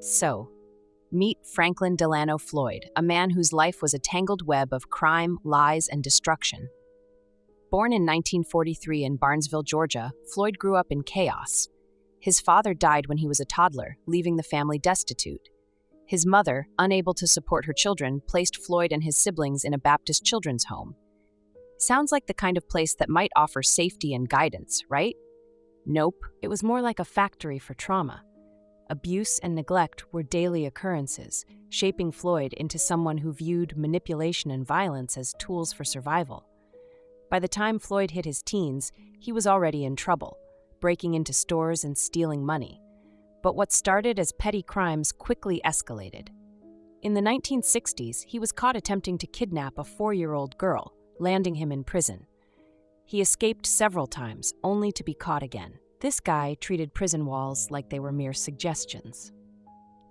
So, meet Franklin Delano Floyd, a man whose life was a tangled web of crime, lies, and destruction. Born in 1943 in Barnesville, Georgia, Floyd grew up in chaos. His father died when he was a toddler, leaving the family destitute. His mother, unable to support her children, placed Floyd and his siblings in a Baptist children's home. Sounds like the kind of place that might offer safety and guidance, right? Nope, it was more like a factory for trauma. Abuse and neglect were daily occurrences, shaping Floyd into someone who viewed manipulation and violence as tools for survival. By the time Floyd hit his teens, he was already in trouble, breaking into stores and stealing money. But what started as petty crimes quickly escalated. In the 1960s, he was caught attempting to kidnap a 4-year-old girl, landing him in prison. He escaped several times, only to be caught again. This guy treated prison walls like they were mere suggestions.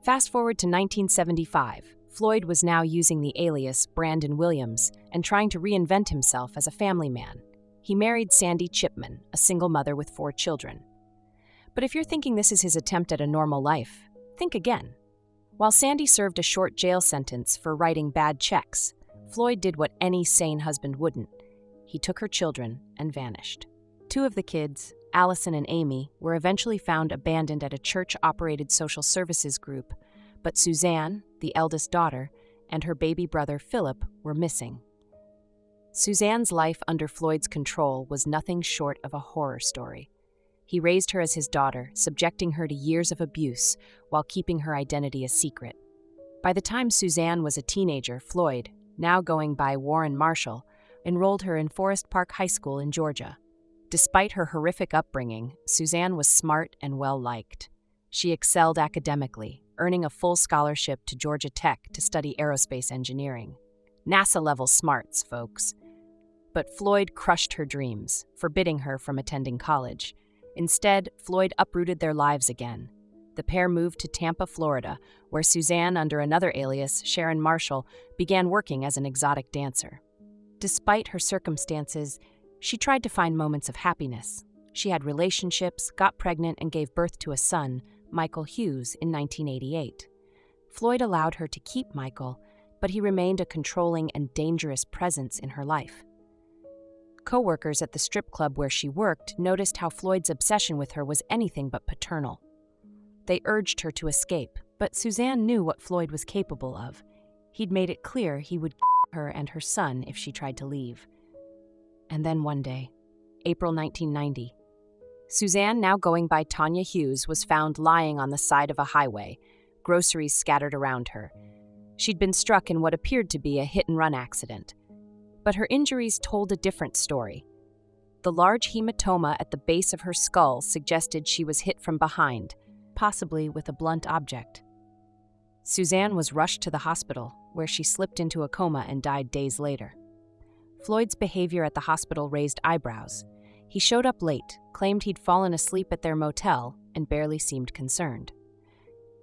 Fast forward to 1975, Floyd was now using the alias Brandon Williams and trying to reinvent himself as a family man. He married Sandy Chipman, a single mother with 4 children. But if you're thinking this is his attempt at a normal life, think again. While Sandy served a short jail sentence for writing bad checks, Floyd did what any sane husband wouldn't. He took her children and vanished. 2 of the kids, Allison and Amy, were eventually found abandoned at a church-operated social services group, but Suzanne, the eldest daughter, and her baby brother Philip were missing. Suzanne's life under Floyd's control was nothing short of a horror story. He raised her as his daughter, subjecting her to years of abuse while keeping her identity a secret. By the time Suzanne was a teenager, Floyd, now going by Warren Marshall, enrolled her in Forest Park High School in Georgia. Despite her horrific upbringing, Suzanne was smart and well-liked. She excelled academically, earning a full scholarship to Georgia Tech to study aerospace engineering. NASA-level smarts, folks. But Floyd crushed her dreams, forbidding her from attending college. Instead, Floyd uprooted their lives again. The pair moved to Tampa, Florida, where Suzanne, under another alias, Sharon Marshall, began working as an exotic dancer. Despite her circumstances, she tried to find moments of happiness. She had relationships, got pregnant, and gave birth to a son, Michael Hughes, in 1988. Floyd allowed her to keep Michael, but he remained a controlling and dangerous presence in her life. Co-workers at the strip club where she worked noticed how Floyd's obsession with her was anything but paternal. They urged her to escape, but Suzanne knew what Floyd was capable of. He'd made it clear he would kill her and her son if she tried to leave. And then one day, April 1990, Suzanne, now going by Tanya Hughes, was found lying on the side of a highway, groceries scattered around her. She'd been struck in what appeared to be a hit-and-run accident. But her injuries told a different story. The large hematoma at the base of her skull suggested she was hit from behind, possibly with a blunt object. Suzanne was rushed to the hospital, where she slipped into a coma and died days later. Floyd's behavior at the hospital raised eyebrows. He showed up late, claimed he'd fallen asleep at their motel, and barely seemed concerned.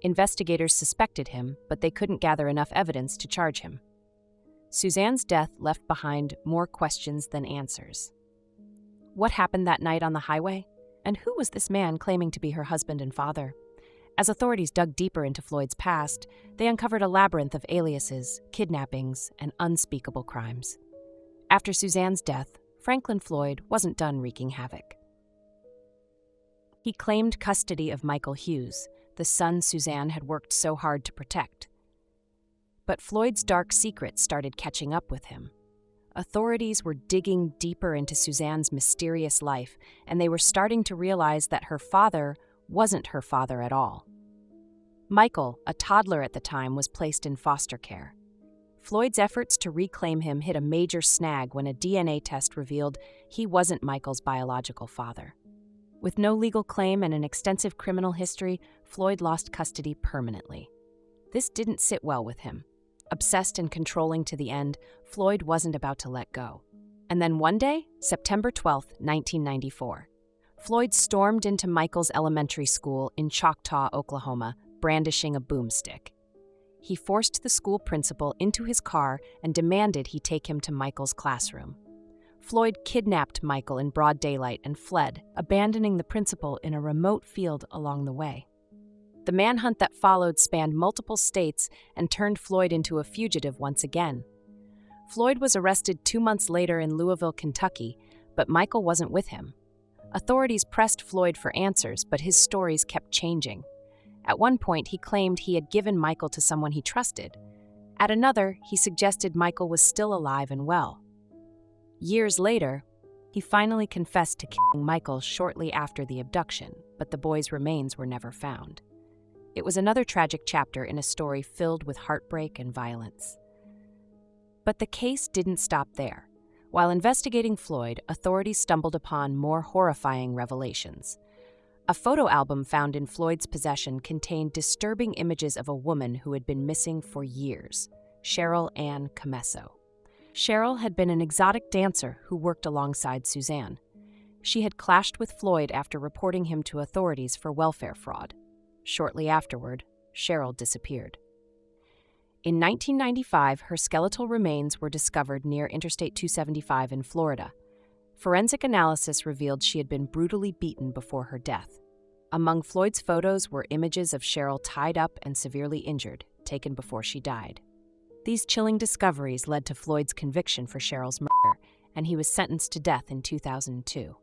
Investigators suspected him, but they couldn't gather enough evidence to charge him. Suzanne's death left behind more questions than answers. What happened that night on the highway? And who was this man claiming to be her husband and father? As authorities dug deeper into Floyd's past, they uncovered a labyrinth of aliases, kidnappings, and unspeakable crimes. After Suzanne's death, Franklin Floyd wasn't done wreaking havoc. He claimed custody of Michael Hughes, the son Suzanne had worked so hard to protect. But Floyd's dark secrets started catching up with him. Authorities were digging deeper into Suzanne's mysterious life, and they were starting to realize that her father wasn't her father at all. Michael, a toddler at the time, was placed in foster care. Floyd's efforts to reclaim him hit a major snag when a DNA test revealed he wasn't Michael's biological father. With no legal claim and an extensive criminal history, Floyd lost custody permanently. This didn't sit well with him. Obsessed and controlling to the end, Floyd wasn't about to let go. And then one day, September 12, 1994, Floyd stormed into Michael's elementary school in Choctaw, Oklahoma, brandishing a boomstick. He forced the school principal into his car and demanded he take him to Michael's classroom. Floyd kidnapped Michael in broad daylight and fled, abandoning the principal in a remote field along the way. The manhunt that followed spanned multiple states and turned Floyd into a fugitive once again. Floyd was arrested 2 months later in Louisville, Kentucky, but Michael wasn't with him. Authorities pressed Floyd for answers, but his stories kept changing. At one point, he claimed he had given Michael to someone he trusted. At another, he suggested Michael was still alive and well. Years later, he finally confessed to killing Michael shortly after the abduction, but the boy's remains were never found. It was another tragic chapter in a story filled with heartbreak and violence. But the case didn't stop there. While investigating Floyd, authorities stumbled upon more horrifying revelations. A photo album found in Floyd's possession contained disturbing images of a woman who had been missing for years, Cheryl Ann Commesso. Cheryl had been an exotic dancer who worked alongside Suzanne. She had clashed with Floyd after reporting him to authorities for welfare fraud. Shortly afterward, Cheryl disappeared. In 1995, her skeletal remains were discovered near Interstate 275 in Florida. Forensic analysis revealed she had been brutally beaten before her death. Among Floyd's photos were images of Cheryl tied up and severely injured, taken before she died. These chilling discoveries led to Floyd's conviction for Cheryl's murder, and he was sentenced to death in 2002.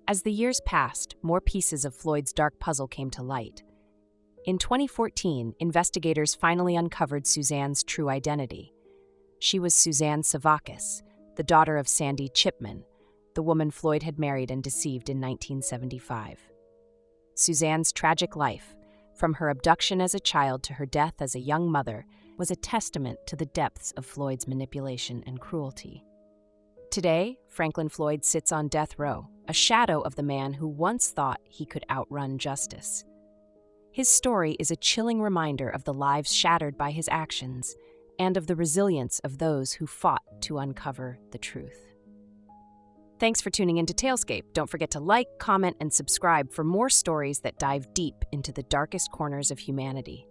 As the years passed, more pieces of Floyd's dark puzzle came to light. In 2014, investigators finally uncovered Suzanne's true identity. She was Suzanne Sevakis, the daughter of Sandy Chipman, the woman Floyd had married and deceived in 1975. Suzanne's tragic life, from her abduction as a child to her death as a young mother, was a testament to the depths of Floyd's manipulation and cruelty. Today, Franklin Floyd sits on death row, a shadow of the man who once thought he could outrun justice. His story is a chilling reminder of the lives shattered by his actions and of the resilience of those who fought to uncover the truth. Thanks for tuning into Talescape. Don't forget to like, comment, and subscribe for more stories that dive deep into the darkest corners of humanity.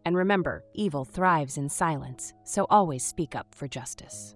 And remember, evil thrives in silence, so always speak up for justice.